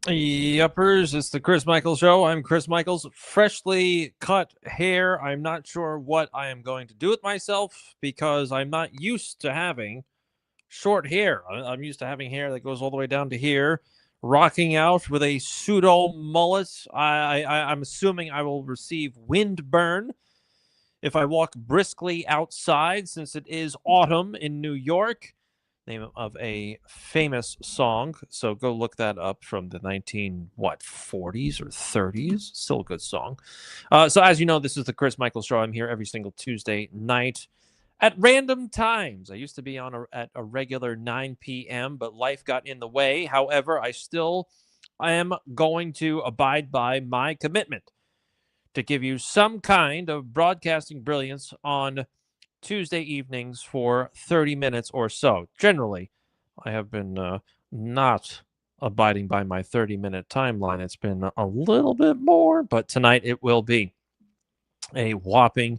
Yuppers, it's the Chris Michaels Show. I'm Chris Michaels, freshly cut hair. I'm not sure what I am going to do with myself because I'm not used to having short hair. I'm used to having hair that goes all the way down to here, rocking out with a pseudo mullet. I'm assuming I will receive wind burn if I walk briskly outside since it is autumn in New York. Name of a famous song. So go look that up from the 40s or 30s. Still a good song. So as you know, this is the Chris Michaels Show. I'm here every single Tuesday night at random times. I used to be on at a regular 9 p.m., but life got in the way. However, I am going to abide by my commitment to give you some kind of broadcasting brilliance on Tuesday evenings for 30 minutes or so. Generally, I have been not abiding by my 30-minute timeline. It's been a little bit more, but tonight it will be a whopping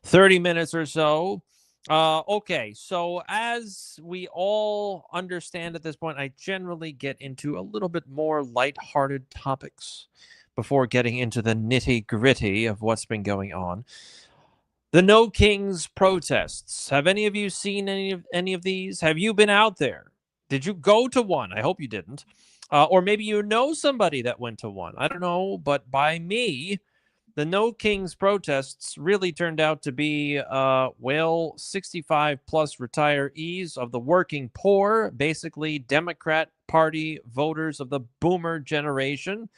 30 minutes or so. Okay, so as we all understand at this point, I generally get into a little bit more lighthearted topics before getting into the nitty-gritty of what's been going on. The No Kings protests. Have any of you seen any of these? Have you been out there? Did you go to one? I hope you didn't. Or maybe you know somebody that went to one. I don't know, but by me, the No Kings protests really turned out to be, 65 plus retirees of the working poor, basically Democrat Party voters of the boomer generation,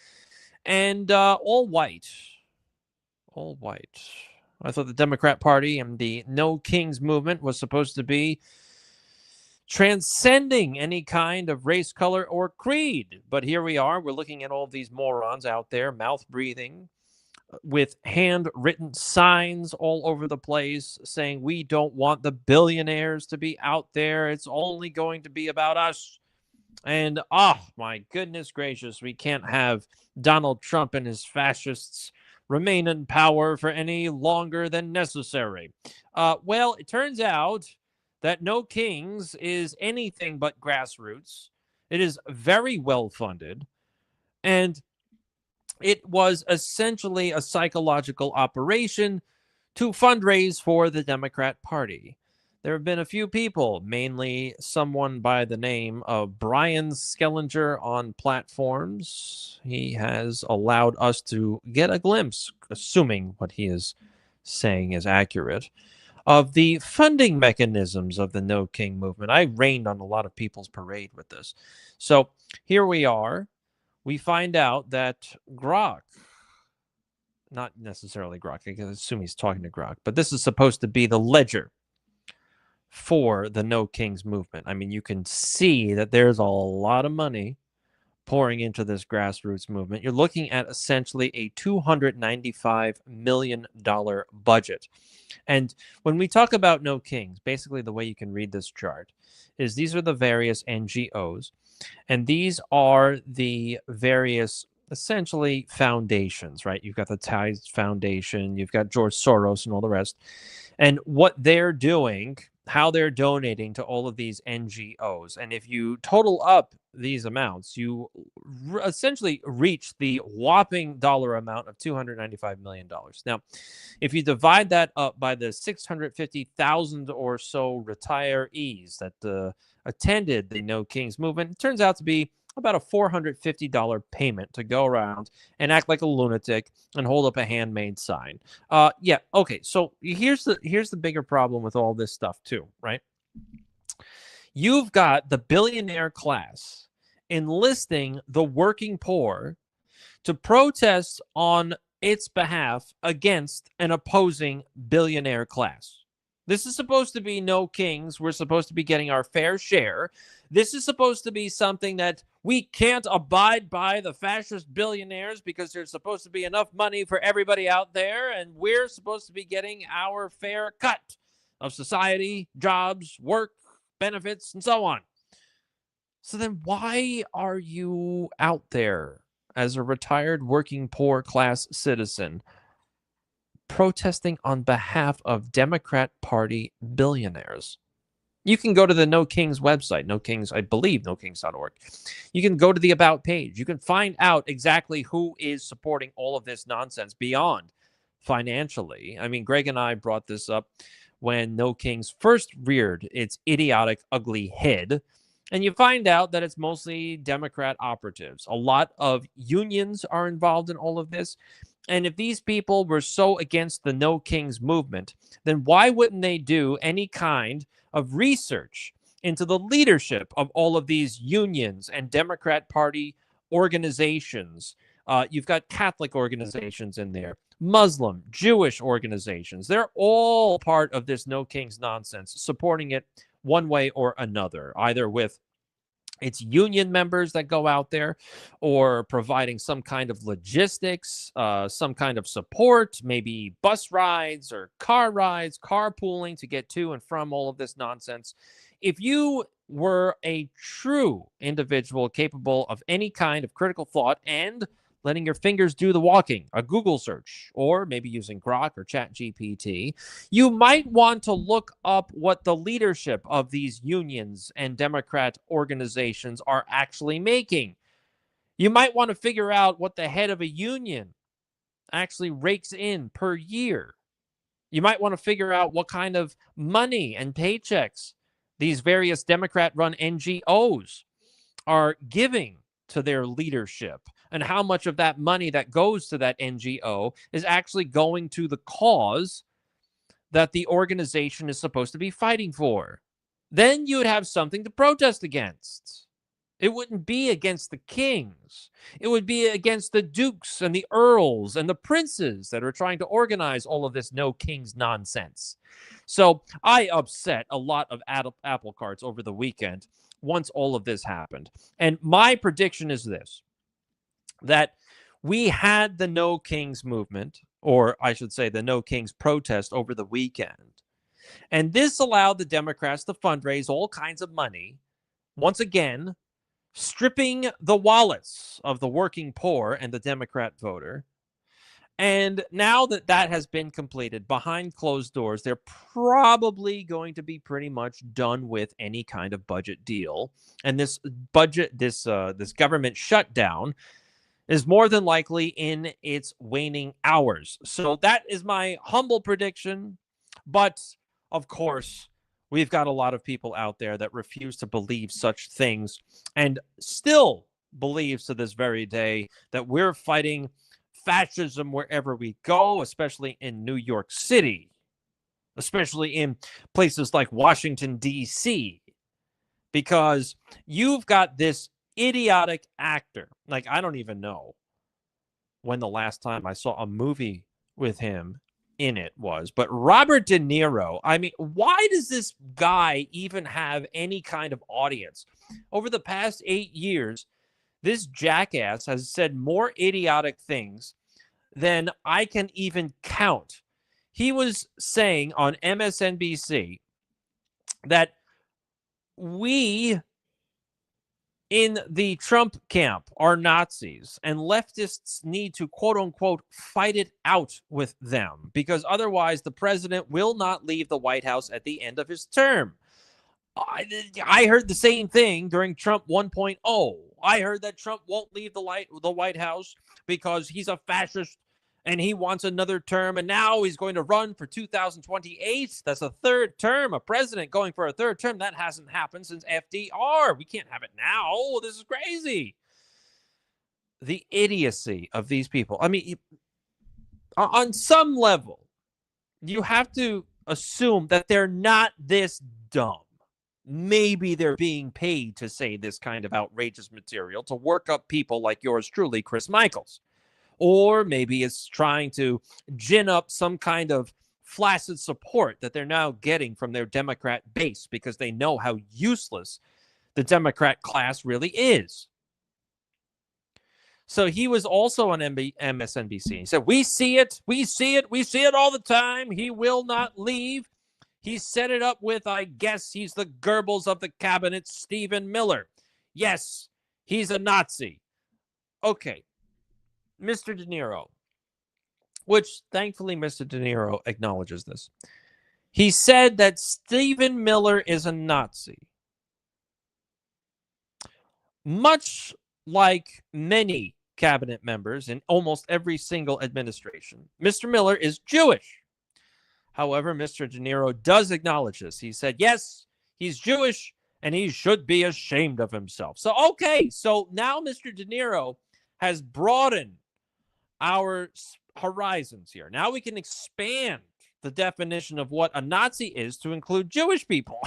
and all white. All white. I thought the Democrat Party and the No Kings movement was supposed to be transcending any kind of race, color, or creed. But here we are. We're looking at all these morons out there, mouth breathing, with handwritten signs all over the place saying, we don't want the billionaires to be out there. It's only going to be about us. And, oh, my goodness gracious, we can't have Donald Trump and his fascists remain in power for any longer than necessary. Well, it turns out that No Kings is anything but grassroots. It is very well funded, and it was essentially a psychological operation to fundraise for the Democrat Party. There have been a few people, mainly someone by the name of Brian Skellinger on platforms. He has allowed us to get a glimpse, assuming what he is saying is accurate, of the funding mechanisms of the No King movement. I rained on a lot of people's parade with this. So here we are. We find out that Grok, not necessarily Grok, I can assume he's talking to Grok, but this is supposed to be the ledger for the No Kings movement. I mean, you can see that there's a lot of money pouring into this grassroots movement. You're looking at essentially a $295 million budget. And when we talk about No Kings, basically the way you can read this chart is these are the various NGOs, and these are the various essentially foundations, right? You've got the Tides Foundation, you've got George Soros and all the rest. And what they're doing, how they're donating to all of these NGOs. And if you total up these amounts, you essentially reach the whopping dollar amount of $295 million. Now, if you divide that up by the 650,000 or so retirees that attended the No Kings movement, it turns out to be about a $450 payment to go around and act like a lunatic and hold up a handmade sign. Yeah, okay. So here's the bigger problem with all this stuff too, right? You've got the billionaire class enlisting the working poor to protest on its behalf against an opposing billionaire class. This is supposed to be No Kings. We're supposed to be getting our fair share. This is supposed to be something that we can't abide by the fascist billionaires because there's supposed to be enough money for everybody out there, and we're supposed to be getting our fair cut of society, jobs, work, benefits, and so on. So then why are you out there as a retired working poor class citizen protesting on behalf of Democrat Party billionaires? You can go to the No Kings website, No Kings, I believe, nokings.org. You can go to the About page. You can find out exactly who is supporting all of this nonsense beyond financially. I mean, Greg and I brought this up when No Kings first reared its idiotic, ugly head. And you find out that it's mostly Democrat operatives. A lot of unions are involved in all of this. And if these people were so against the No Kings movement, then why wouldn't they do any kind of research into the leadership of all of these unions and Democrat Party organizations? You've got Catholic organizations in there, Muslim, Jewish organizations. They're all part of this No Kings nonsense, supporting it one way or another, either with it's union members that go out there or providing some kind of logistics, some kind of support, maybe bus rides or car rides, carpooling to get to and from all of this nonsense. If you were a true individual capable of any kind of critical thought and letting your fingers do the walking, a Google search, or maybe using Grok or ChatGPT, you might want to look up what the leadership of these unions and Democrat organizations are actually making. You might want to figure out what the head of a union actually rakes in per year. You might want to figure out what kind of money and paychecks these various Democrat run NGOs are giving to their leadership and how much of that money that goes to that NGO is actually going to the cause that the organization is supposed to be fighting for. Then you would have something to protest against. It wouldn't be against the kings. It would be against the dukes and the earls and the princes that are trying to organize all of this no kings nonsense. So I upset a lot of apple carts over the weekend once all of this happened. And my prediction is this, that we had the No Kings movement, or I should say the No Kings protest over the weekend. And this allowed the Democrats to fundraise all kinds of money, once again, stripping the wallets of the working poor and the Democrat voter. And now that that has been completed behind closed doors, they're probably going to be pretty much done with any kind of budget deal. And this government shutdown is more than likely in its waning hours. So that is my humble prediction. But of course, we've got a lot of people out there that refuse to believe such things and still believes to this very day that we're fighting fascism wherever we go, especially in New York City, especially in places like Washington, D.C., because you've got this idiotic actor. Like, I don't even know when the last time I saw a movie with him in it was, but Robert De Niro. I mean, why does this guy even have any kind of audience? Over the past 8 years, this jackass has said more idiotic things than I can even count. He was saying on MSNBC that we in the Trump camp are Nazis and leftists need to, quote unquote, fight it out with them because otherwise the president will not leave the White House at the end of his term. I heard the same thing during Trump 1.0. I heard that Trump won't leave the White House because he's a fascist and he wants another term. And now he's going to run for 2028. That's a third term, a president going for a third term. That hasn't happened since FDR. We can't have it now. Oh, this is crazy. The idiocy of these people. I mean, on some level, you have to assume that they're not this dumb. Maybe they're being paid to say this kind of outrageous material to work up people like yours truly, Chris Michaels. Or maybe it's trying to gin up some kind of flaccid support that they're now getting from their Democrat base because they know how useless the Democrat class really is. So he was also on MSNBC. He said, we see it all the time. He will not leave. He set it up with, I guess he's the Goebbels of the cabinet, Stephen Miller. Yes, he's a Nazi. Okay, Mr. De Niro, which thankfully Mr. De Niro acknowledges this. He said that Stephen Miller is a Nazi. Much like many cabinet members in almost every single administration, Mr. Miller is Jewish. However, Mr. De Niro does acknowledge this. He said, yes, he's Jewish and he should be ashamed of himself. So, okay, so now Mr. De Niro has broadened our horizons here. Now we can expand the definition of what a Nazi is to include Jewish people.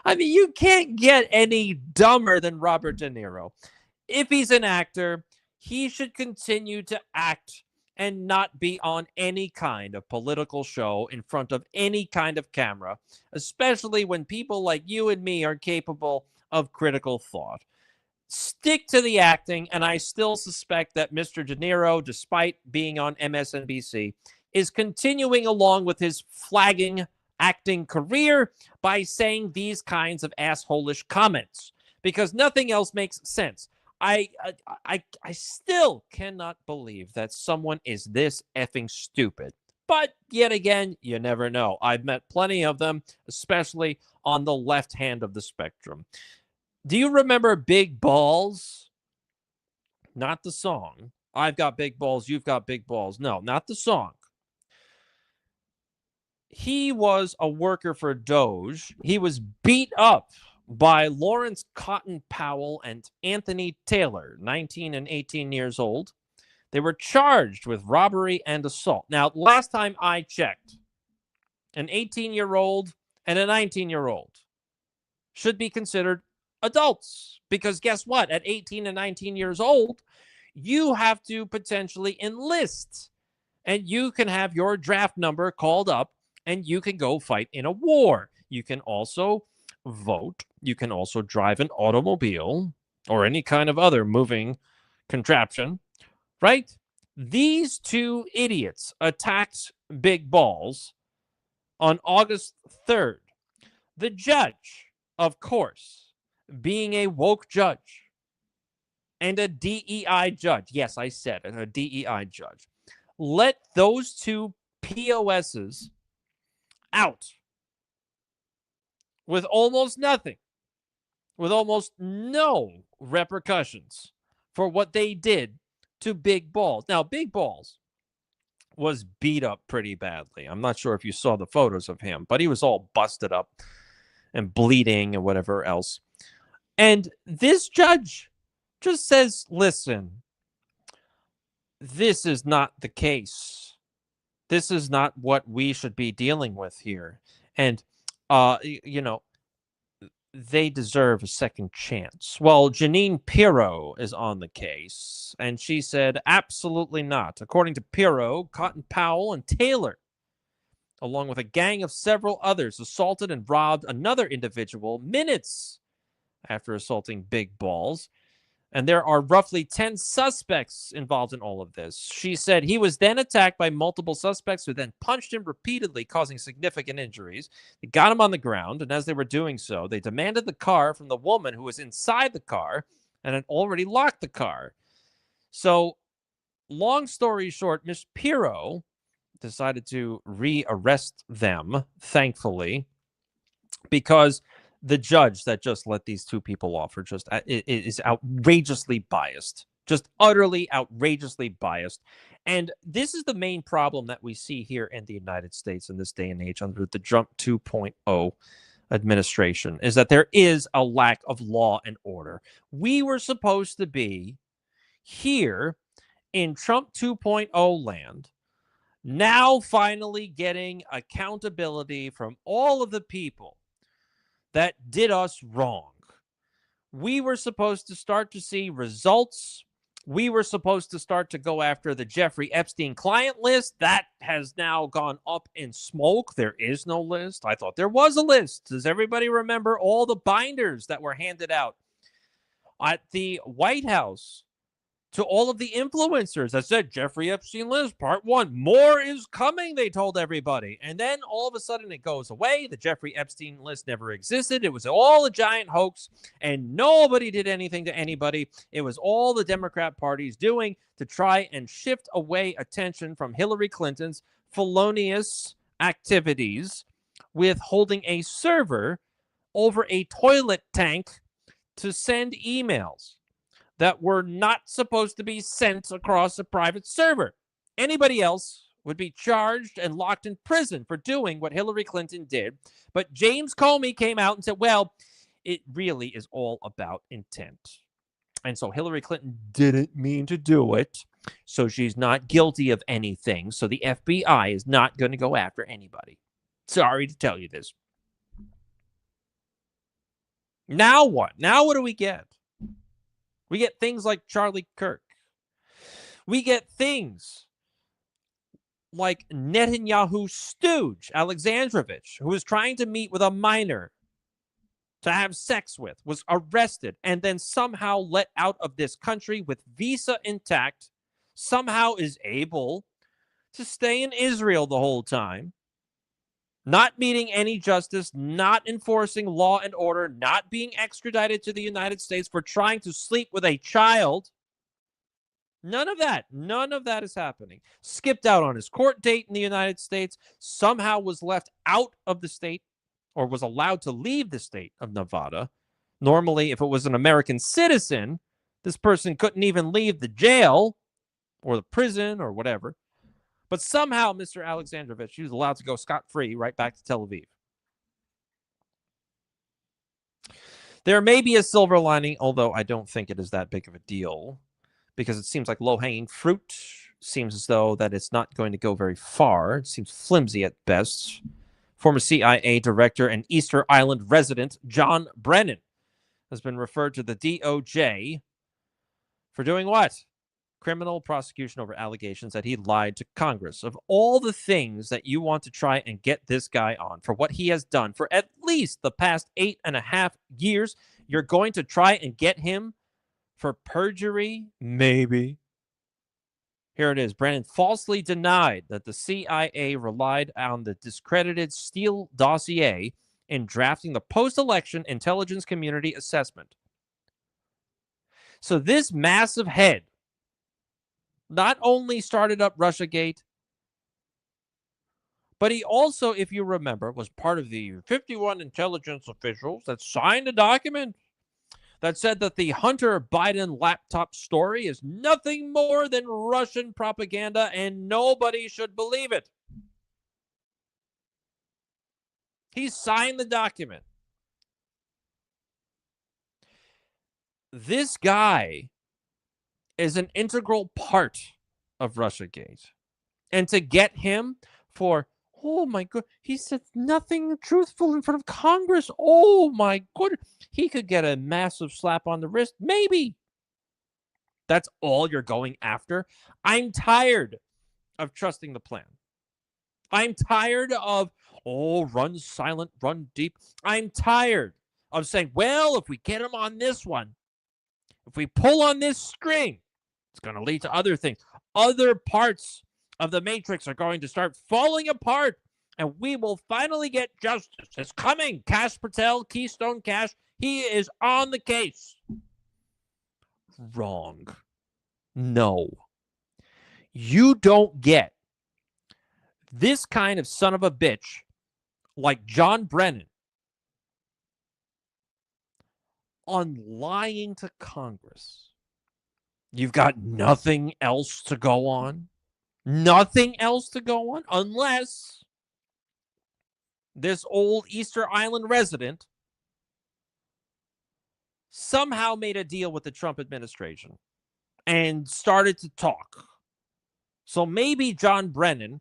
I mean, you can't get any dumber than Robert De Niro. If he's an actor, he should continue to act and not be on any kind of political show in front of any kind of camera, especially when people like you and me are capable of critical thought. Stick to the acting, and I still suspect that Mr. De Niro, despite being on MSNBC, is continuing along with his flagging acting career by saying these kinds of assholish comments, because nothing else makes sense. I still cannot believe that someone is this effing stupid. But yet again, you never know. I've met plenty of them, especially on the left hand of the spectrum. Do you remember Big Balls? Not the song. I've got big balls, you've got big balls. No, not the song. He was a worker for Doge. He was beat up by Lawrence Cotton Powell and Anthony Taylor, 19 and 18 years old. They were charged with robbery and assault. Now, last time I checked, an 18-year-old and a 19-year-old should be considered adults, because guess what? At 18 and 19 years old, you have to potentially enlist, and you can have your draft number called up, and you can go fight in a war. You can also vote. You can also drive an automobile or any kind of other moving contraption, right? These two idiots attacked Big Balls on August 3rd. The judge, of course, being a woke judge and a DEI judge. Yes, I said it, a DEI judge. Let those two POSs out with almost nothing, with almost no repercussions for what they did to Big Balls. Now, Big Balls was beat up pretty badly. I'm not sure if you saw the photos of him, but he was all busted up and bleeding and whatever else. And this judge just says, listen, this is not the case. This is not what we should be dealing with here. And, they deserve a second chance. Well, Janine Pirro is on the case, and she said, absolutely not. According to Pirro, Cotton Powell and Taylor, along with a gang of several others, assaulted and robbed another individual minutes after assaulting Big Balls. And there are roughly 10 suspects involved in all of this. She said he was then attacked by multiple suspects who then punched him repeatedly, causing significant injuries. They got him on the ground, and as they were doing so, they demanded the car from the woman who was inside the car and had already locked the car. So, long story short, Miss Pirro decided to re-arrest them, thankfully, because the judge that just let these two people off are just is outrageously biased, just utterly outrageously biased. And this is the main problem that we see here in the United States in this day and age under the Trump 2.0 administration, is that there is a lack of law and order. We were supposed to be here in Trump 2.0 land, now finally getting accountability from all of the people that did us wrong. We were supposed to start to see results. We were supposed to start to go after the Jeffrey Epstein client list. That has now gone up in smoke. There is no list. I thought there was a list. Does everybody remember all the binders that were handed out at the White House to all of the influencers that said Jeffrey Epstein list, part 1, more is coming, they told everybody. And then all of a sudden it goes away. The Jeffrey Epstein list never existed. It was all a giant hoax, and nobody did anything to anybody. It was all the Democrat parties doing to try and shift away attention from Hillary Clinton's felonious activities with holding a server over a toilet tank to send emails that were not supposed to be sent across a private server. Anybody else would be charged and locked in prison for doing what Hillary Clinton did. But James Comey came out and said, well, it really is all about intent. And so Hillary Clinton didn't mean to do it. So she's not guilty of anything. So the FBI is not going to go after anybody. Sorry to tell you this. Now what? Now what do we get? We get things like Charlie Kirk. We get things like Netanyahu's stooge, Alexandrovich, who was trying to meet with a minor to have sex with, was arrested and then somehow let out of this country with visa intact, somehow is able to stay in Israel the whole time, not meeting any justice, not enforcing law and order, not being extradited to the United States for trying to sleep with a child. None of that is happening. Skipped out on his court date in the United States, somehow was left out of the state or was allowed to leave the state of Nevada. Normally, if it was an American citizen, this person couldn't even leave the jail or the prison or whatever. But somehow, Mr. Alexandrovich, he was allowed to go scot-free right back to Tel Aviv. There may be a silver lining, although I don't think it is that big of a deal, because it seems like low-hanging fruit. Seems as though that it's not going to go very far. It seems flimsy at best. Former CIA director and Easter Island resident John Brennan has been referred to the DOJ for doing what? Criminal prosecution over allegations that he lied to Congress. Of all the things that you want to try and get this guy on for what he has done for at least the past 8.5 years, you're going to try and get him for perjury? Maybe. Here it is. Brennan falsely denied that the CIA relied on the discredited Steele dossier in drafting the post-election intelligence community assessment. So this massive head not only started up Russiagate, but he also, if you remember, was part of the 51 intelligence officials that signed a document that said that the Hunter Biden laptop story is nothing more than Russian propaganda and nobody should believe it. He signed the document. This guy is an integral part of Russiagate. And to get him for, oh my God, he said nothing truthful in front of Congress. Oh my God. He could get a massive slap on the wrist. Maybe. That's all you're going after. I'm tired of trusting the plan. I'm tired of, run silent, run deep. I'm tired of saying, well, if we get him on this one, if we pull on this string, it's going to lead to other things. Other parts of the matrix are going to start falling apart, and we will finally get justice. It's coming. Kash Patel, Keystone Cash, he is on the case. Wrong. No. You don't get this kind of son of a bitch like John Brennan on lying to Congress. You've got nothing else to go on. Nothing else to go on unless this old Easter Island resident somehow made a deal with the Trump administration and started to talk. So maybe John Brennan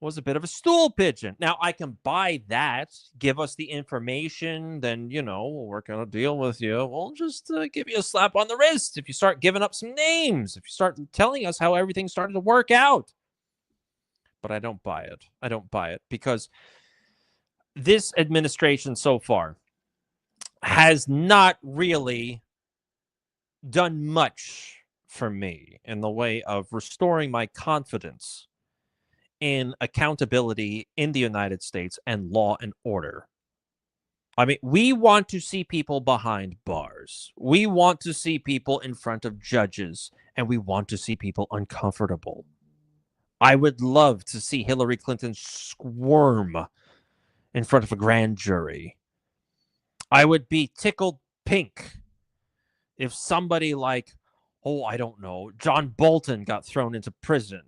was a bit of a stool pigeon. Now, I can buy that. Give us the information, then, we'll work out a deal with you. We'll just give you a slap on the wrist if you start giving up some names, if you start telling us how everything started to work out. But I don't buy it. I don't buy it because this administration so far has not really done much for me in the way of restoring my confidence in accountability in the United States and law and order. I mean, we want to see people behind bars. We want to see people in front of judges, and we want to see people uncomfortable. I would love to see Hillary Clinton squirm in front of a grand jury. I would be tickled pink if somebody like, oh, I don't know, John Bolton got thrown into prison.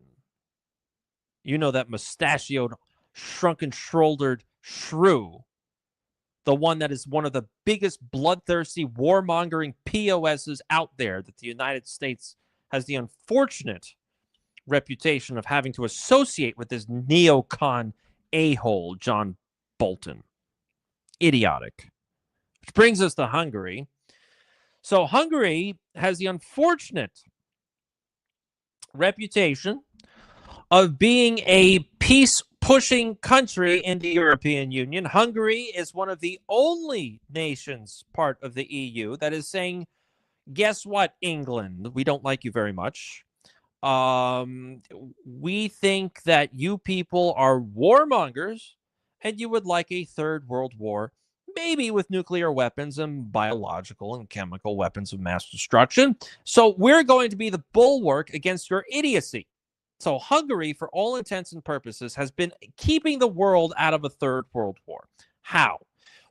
You know, that mustachioed, shrunken shouldered shrew, the one that is one of the biggest bloodthirsty warmongering POSs out there that the United States has the unfortunate reputation of having to associate with this neocon a-hole, John Bolton. Idiotic. Which brings us to Hungary. So Hungary has the unfortunate reputation of being a peace-pushing country in the European Union. Hungary is one of the only nations part of the EU that is saying, guess what, England? We don't like you very much. We think that you people are warmongers and you would like a third world war, maybe with nuclear weapons and biological and chemical weapons of mass destruction. So we're going to be the bulwark against your idiocy. So Hungary, for all intents and purposes, has been keeping the world out of a third world war. How?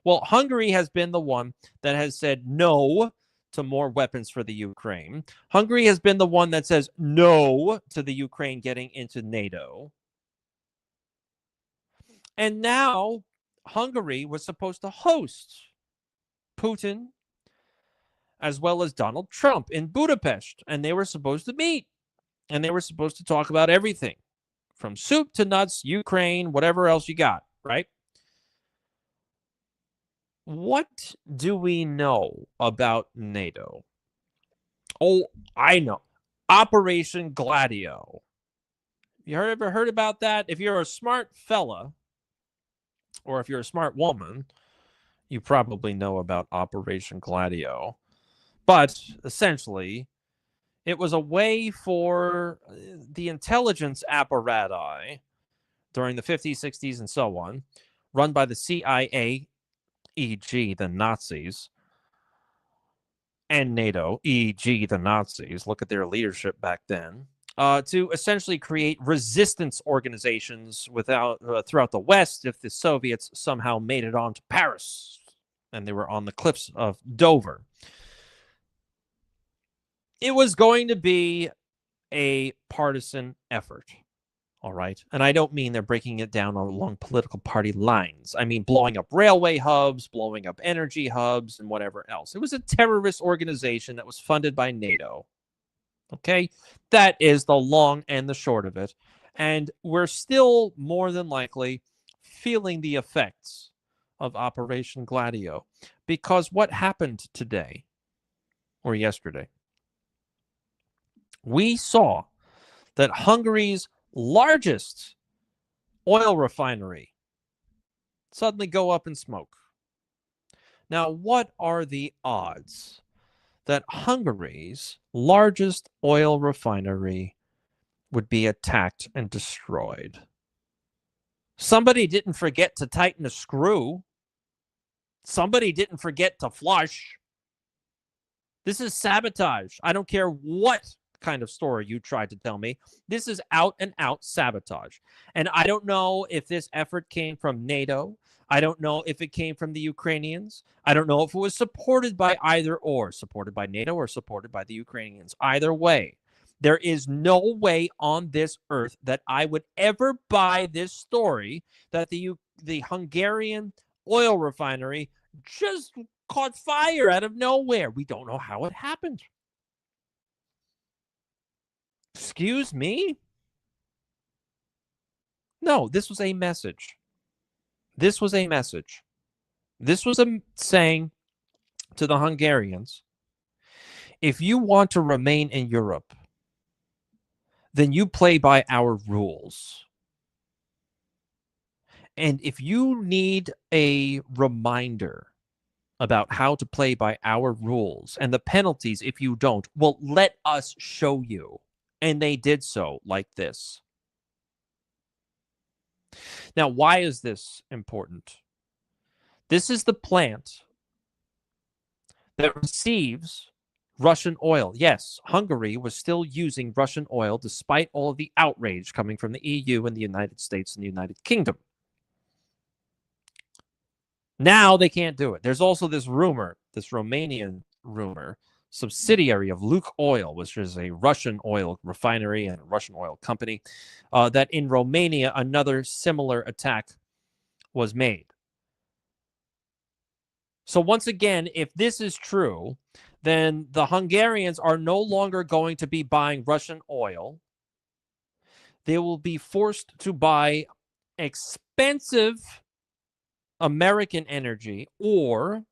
Well, Hungary has been the one that has said no to more weapons for the Ukraine. Hungary has been the one that says no to the Ukraine getting into NATO. And now Hungary was supposed to host Putin as well as Donald Trump in Budapest. And they were supposed to meet. And they were supposed to talk about everything from soup to nuts, Ukraine, whatever else you got, right? What do we know about NATO? Oh, I know. Operation Gladio. You ever heard about that? If you're a smart fella, or if you're a smart woman, you probably know about Operation Gladio. But essentially, it was a way for the intelligence apparatus during the 50s, 60s, and so on, run by the CIA, e.g., the Nazis, and NATO, e.g., the Nazis. Look at their leadership back then. To essentially create resistance organizations throughout the West if the Soviets somehow made it on to Paris and they were on the cliffs of Dover. It was going to be a partisan effort, all right? And I don't mean they're breaking it down along political party lines. I mean blowing up railway hubs, blowing up energy hubs, and whatever else. It was a terrorist organization that was funded by NATO. Okay? That is the long and the short of it. And we're still more than likely feeling the effects of Operation Gladio. Because what happened today or yesterday? We saw that Hungary's largest oil refinery suddenly go up in smoke. Now, what are the odds that Hungary's largest oil refinery would be attacked and destroyed? Somebody didn't forget to tighten a screw. Somebody didn't forget to flush. This is sabotage. I don't care what kind of story you tried to tell me. This is out and out sabotage. And I don't know if this effort came from NATO. I don't know if it came from the Ukrainians. I don't know if it was supported by either or, supported by NATO or supported by the Ukrainians. Either way, there is no way on this earth that I would ever buy this story that the Hungarian oil refinery just caught fire out of nowhere. We don't know how it happened. Excuse me? No, this was a message. This was a message. This was a saying to the Hungarians, if you want to remain in Europe, then you play by our rules. And if you need a reminder about how to play by our rules and the penalties if you don't, well, let us show you. And they did so like this. Now, why is this important? This is the plant that receives Russian oil. Yes, Hungary was still using Russian oil despite all of the outrage coming from the EU and the United States and the United Kingdom. Now they can't do it. There's also this rumor, this Romanian rumor, subsidiary of Luke Oil, which is a Russian oil refinery and a Russian oil company, that in Romania another similar attack was made. So once again, if this is true, then the Hungarians are no longer going to be buying Russian oil. They will be forced to buy expensive American energy, or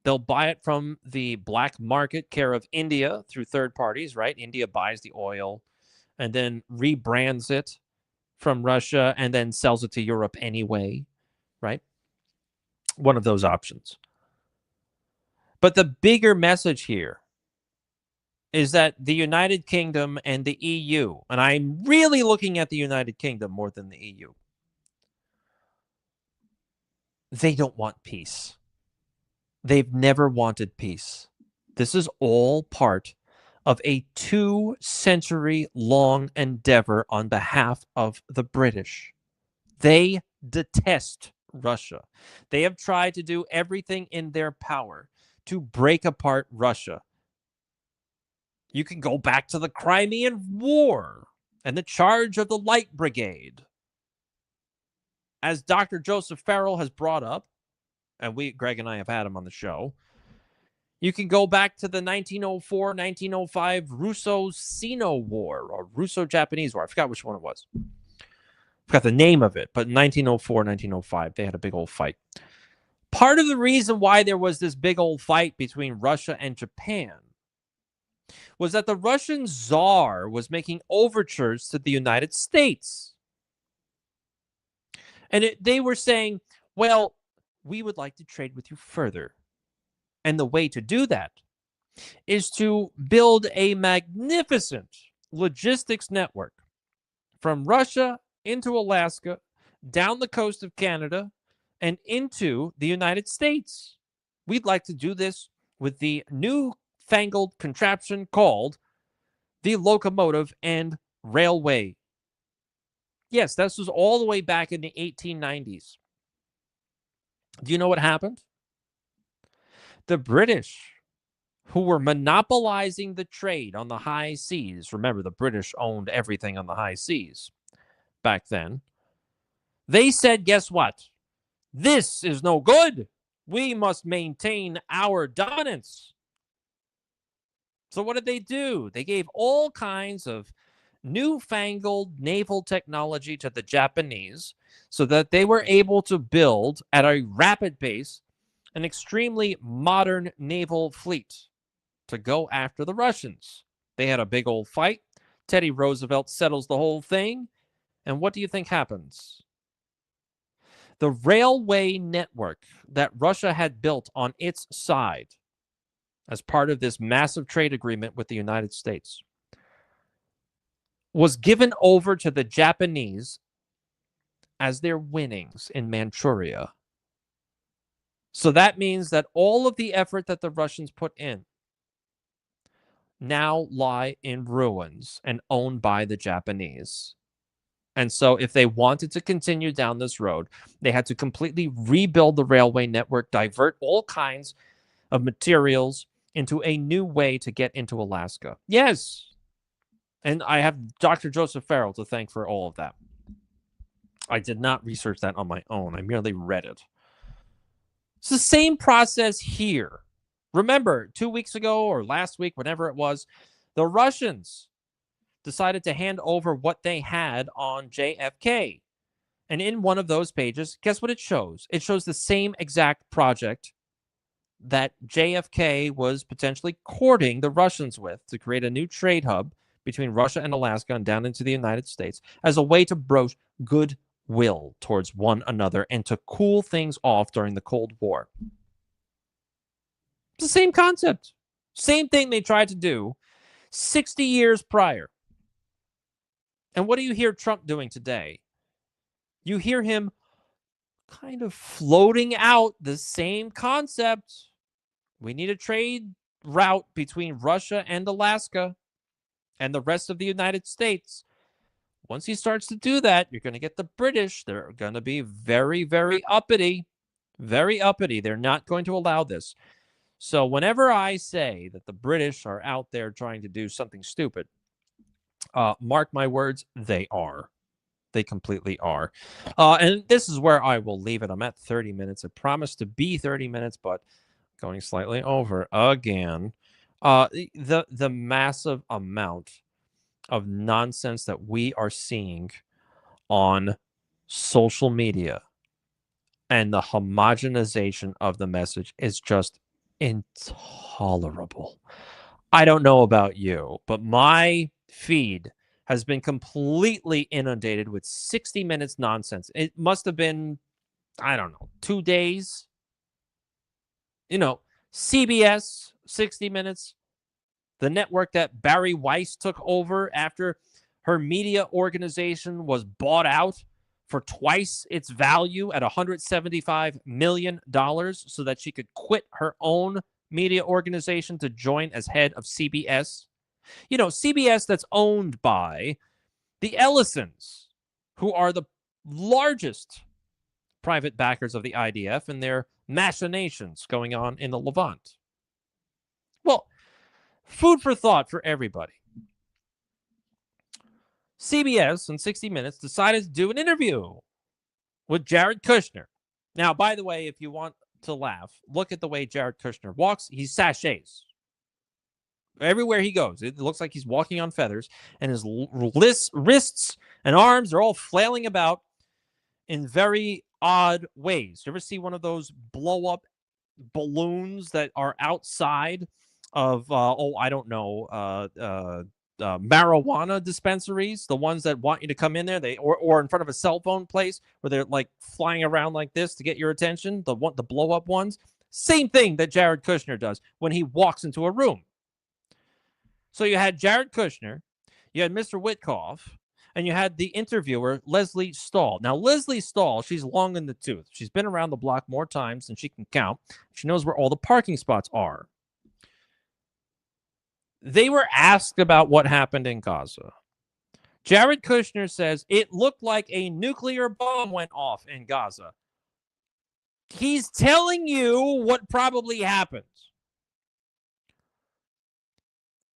they'll buy it from the black market care of India through third parties, right? India buys the oil and then rebrands it from Russia and then sells it to Europe anyway, right? One of those options. But the bigger message here is that the United Kingdom and the EU, and I'm really looking at the United Kingdom more than the EU, they don't want peace. They've never wanted peace. This is all part of a 2-century-long endeavor on behalf of the British. They detest Russia. They have tried to do everything in their power to break apart Russia. You can go back to the Crimean War and the charge of the Light Brigade. As Dr. Joseph Farrell has brought up, and Greg and I have had him on the show, you can go back to the 1904-1905 Russo-Sino War, or Russo-Japanese War. I forgot which one it was. I forgot the name of it, but 1904-1905, they had a big old fight. Part of the reason why there was this big old fight between Russia and Japan was that the Russian Tsar was making overtures to the United States. And they were saying, well, we would like to trade with you further. And the way to do that is to build a magnificent logistics network from Russia into Alaska, down the coast of Canada, and into the United States. We'd like to do this with the newfangled contraption called the locomotive and railway. Yes, this was all the way back in the 1890s. Do you know what happened? The British, who were monopolizing the trade on the high seas, remember the British owned everything on the high seas back then, they said, guess what? This is no good. We must maintain our dominance. So what did they do? They gave all kinds of newfangled naval technology to the Japanese so that they were able to build at a rapid pace an extremely modern naval fleet to go after the Russians. They had a big old fight. Teddy Roosevelt settles the whole thing. And what do you think happens? The railway network that Russia had built on its side as part of this massive trade agreement with the United States was given over to the Japanese as their winnings in Manchuria. So that means that all of the effort that the Russians put in now lie in ruins and owned by the Japanese. And so if they wanted to continue down this road, they had to completely rebuild the railway network, divert all kinds of materials into a new way to get into Alaska. Yes. And I have Dr. Joseph Farrell to thank for all of that. I did not research that on my own. I merely read it. It's the same process here. Remember, 2 weeks ago or last week, whenever it was, the Russians decided to hand over what they had on JFK. And in one of those pages, guess what it shows? It shows the same exact project that JFK was potentially courting the Russians with to create a new trade hub between Russia and Alaska and down into the United States as a way to broach goodwill towards one another and to cool things off during the Cold War. It's the same concept. Same thing they tried to do 60 years prior. And what do you hear Trump doing today? You hear him kind of floating out the same concept. We need a trade route between Russia and Alaska and the rest of the United States. Once he starts to do that, you're going to get the British. They're going to be very, very uppity. Very uppity. They're not going to allow this. So whenever I say that the British are out there trying to do something stupid, mark my words, they are. They completely are. And this is where I will leave it. I'm at 30 minutes. I promised to be 30 minutes, but going slightly over again. The massive amount of nonsense that we are seeing on social media and the homogenization of the message is just intolerable. I don't know about you, but my feed has been completely inundated with 60 minutes nonsense. It must have been, I don't know, 2 days. CBS, 60 Minutes, the network that Barry Weiss took over after her media organization was bought out for twice its value at $175 million so that she could quit her own media organization to join as head of CBS. CBS that's owned by the Ellisons, who are the largest private backers of the IDF and their machinations going on in the Levant. Well, food for thought for everybody. CBS and 60 Minutes decided to do an interview with Jared Kushner. Now, by the way, if you want to laugh, look at the way Jared Kushner walks. He sachets. Everywhere he goes, it looks like he's walking on feathers, and his wrists and arms are all flailing about in very odd ways. You ever see one of those blow-up balloons that are outside of, marijuana dispensaries, the ones that want you to come in there, or in front of a cell phone place where they're like flying around like this to get your attention, the blow-up ones? Same thing that Jared Kushner does when he walks into a room. So you had Jared Kushner, you had Mr. Witkoff, and you had the interviewer, Leslie Stahl. Now, Leslie Stahl, she's long in the tooth. She's been around the block more times than she can count. She knows where all the parking spots are. They were asked about what happened in Gaza. Jared Kushner says it looked like a nuclear bomb went off in Gaza. He's telling you what probably happened.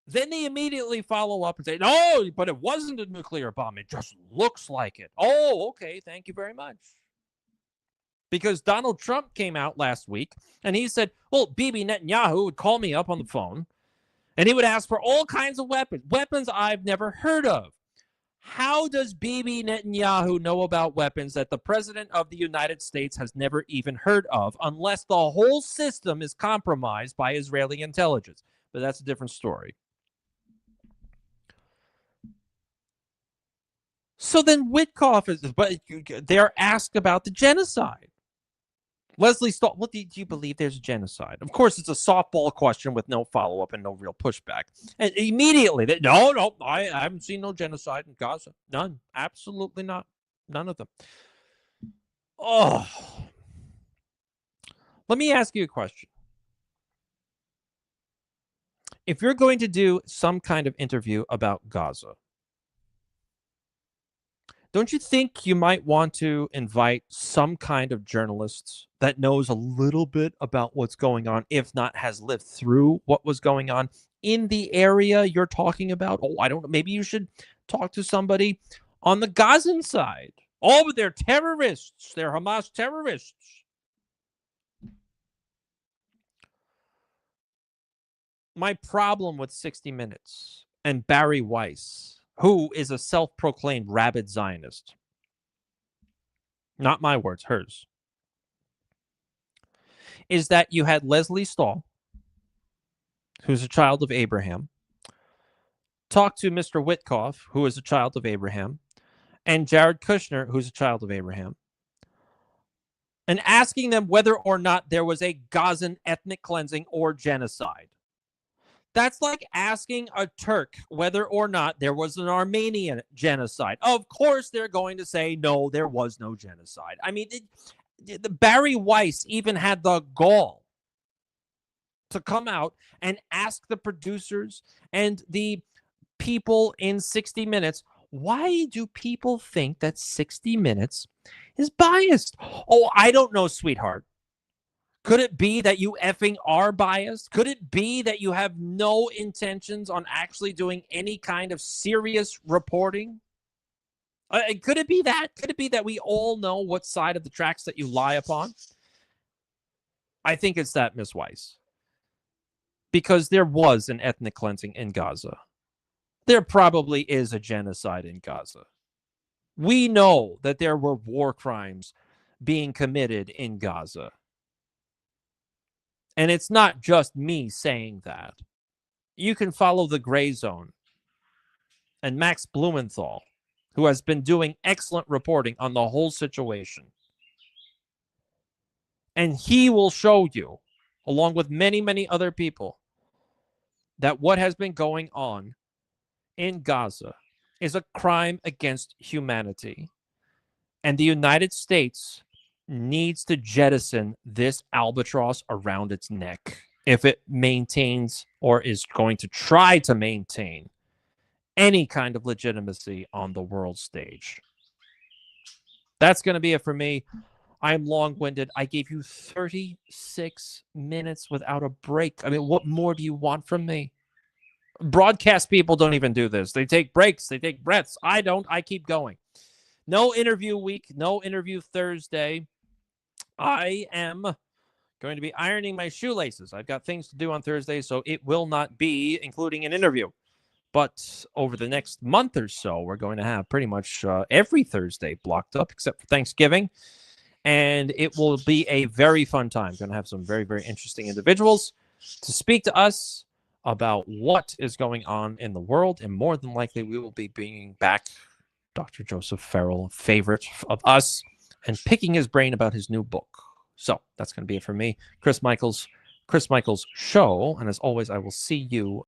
Then they immediately follow up and say, no, but it wasn't a nuclear bomb. It just looks like it. Oh, okay. Thank you very much. Because Donald Trump came out last week and he said, well, Bibi Netanyahu would call me up on the phone and he would ask for all kinds of weapons I've never heard of. How does Bibi Netanyahu know about weapons that the president of the United States has never even heard of unless the whole system is compromised by Israeli intelligence? But that's a different story. So then Witkoff but they're asked about the genocide. Leslie Stahl, what do you believe there's a genocide? Of course, it's a softball question with no follow-up and no real pushback. And immediately, no, I haven't seen no genocide in Gaza. None. Absolutely not. None of them. Oh. Let me ask you a question. If you're going to do some kind of interview about Gaza, don't you think you might want to invite some kind of journalist that knows a little bit about what's going on, if not has lived through what was going on in the area you're talking about? Oh, I don't know. Maybe you should talk to somebody on the Gazan side. Oh, but they're terrorists. They're Hamas terrorists. My problem with 60 Minutes and Barry Weiss, who is a self-proclaimed rabid Zionist. Not my words, hers. Is that you had Leslie Stahl, who's a child of Abraham, talk to Mr. Witkoff, who is a child of Abraham, and Jared Kushner, who's a child of Abraham, and asking them whether or not there was a Gazan ethnic cleansing or genocide. That's like asking a Turk whether or not there was an Armenian genocide. Of course, they're going to say, no, there was no genocide. I mean, the Barry Weiss even had the gall to come out and ask the producers and the people in 60 Minutes, why do people think that 60 Minutes is biased? Oh, I don't know, sweetheart. Could it be that you effing are biased? Could it be that you have no intentions on actually doing any kind of serious reporting? Could it be that? Could it be that we all know what side of the tracks that you lie upon? I think it's that, Miss Weiss. Because there was an ethnic cleansing in Gaza. There probably is a genocide in Gaza. We know that there were war crimes being committed in Gaza. And it's not just me saying that. You can follow the Gray Zone and Max Blumenthal, who has been doing excellent reporting on the whole situation. And he will show you, along with many, many other people, that what has been going on in Gaza is a crime against humanity. And the United States needs to jettison this albatross around its neck if it maintains or is going to try to maintain any kind of legitimacy on the world stage. That's going to be it for me. I'm long-winded. I gave you 36 minutes without a break. I mean, what more do you want from me? Broadcast people don't even do this. They take breaks. They take breaths. I don't. I keep going. No interview week. No interview Thursday. I am going to be ironing my shoelaces. I've got things to do on Thursday, so it will not be including an interview. But over the next month or so, we're going to have pretty much every Thursday blocked up except for Thanksgiving. And it will be a very fun time. Going to have some very, very interesting individuals to speak to us about what is going on in the world. And more than likely, we will be bringing back Dr. Joseph Farrell, favorite of us, and picking his brain about his new book. So that's going to be it for me. Chris Michaels Show. And as always, I will see you